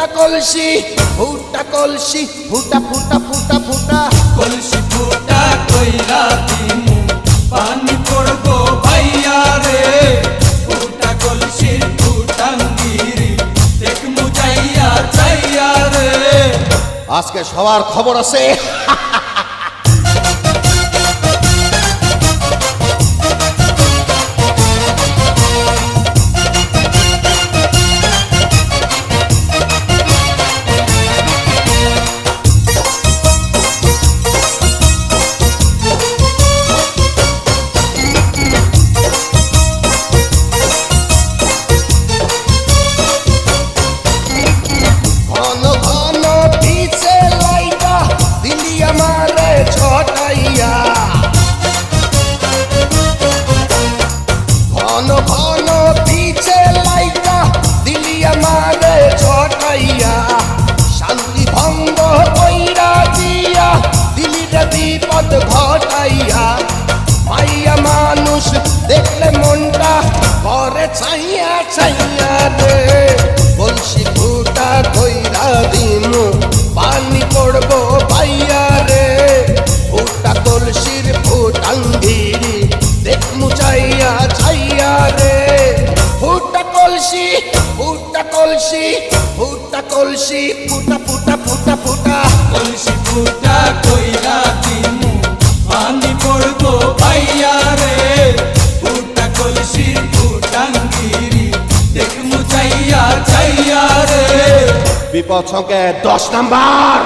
কলসি ফুটা কলসি ফুটা ফুটা ফুটা ফুটা কলসি ফুটা কইরা দিমু পানি পড়বো ভাইয়া রে ফুটা কলসির ফুটাঙ্গিরি দেখমু যাইয়া যাইয়া রে আজকে সবার খবর আছে বিপদ ঘটাইয়া মাইয়া মানুষ দেখলে মনটা করে ছাইয়া ছাইয়া রে কলসি ফুটা কইরা দিমু পানি পড়বো ভাইয়া রে ফুটা কলসির ফুটাঙ্গিরি দেখমু চাইয়া ছাইয়া রে ফুটা কলসি ফুটা কলসি ফুটা কলসি ফুটা ফুটা ফুটা ফুটা কলসি ফুটা কইরা দিমু পানি পড়বো ভাইয়া রে ফুটা কলসির ফুটাঙ্গিরি দেখমু যাইয়া যাইয়া রে বিপদ সংকেত 10 নাম্বার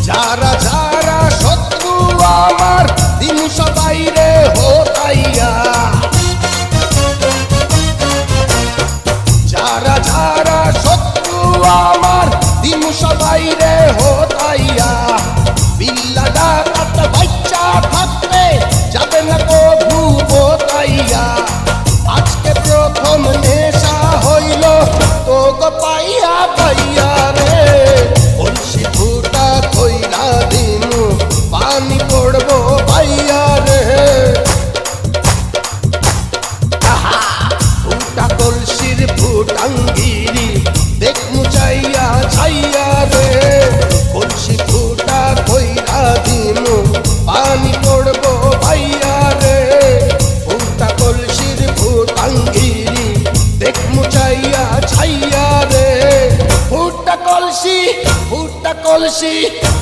যারা যারা শত্রু আমার দিন সবাই রে হোতাইয়া যারা যারা শত্রু আমার দিন সবাই রে হোতাইয়া বিল্লা ডাকাত বাচ্চা থাকতে যাবে না কভু বোতাইয়া আজকে প্রথম নেশা হইল তো গো পাইয়া পাইয়া রে কলসি ফুটা কইরা দিমু পানি পড়বো ভাইয়া রে ফুটা কলসির ফুটাঙ্গিরি দেখমু চাইয়া ছাইয়া রে কলসি ফুটা কইরা দিমু পানি পড়বো ভাইয়া রে ফুটা কলসির ফুটাঙ্গিরি দেখমু চাইয়া ছাইয়া রে ফুটা কলসি ফুটা কলসি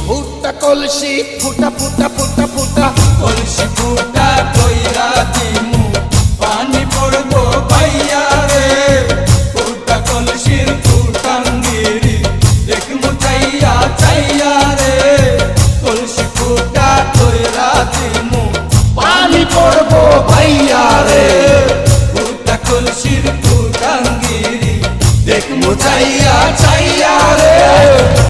ফুটা কলসি ফুটা ফুটা ফুটা ফুটা কলসি ফুটা কইরা দিমু পানি পড়বো ভাইয়া রে ফুটা কলসির ফুটাঙ্গিরি দেখমু চাইয়া চাইয়া রে কলসি ফুটা কইরা দিমু পানি পড়বো ভাইয়া রে ফুটা কলসির ফুটাঙ্গিরি দেখমু চাইয়া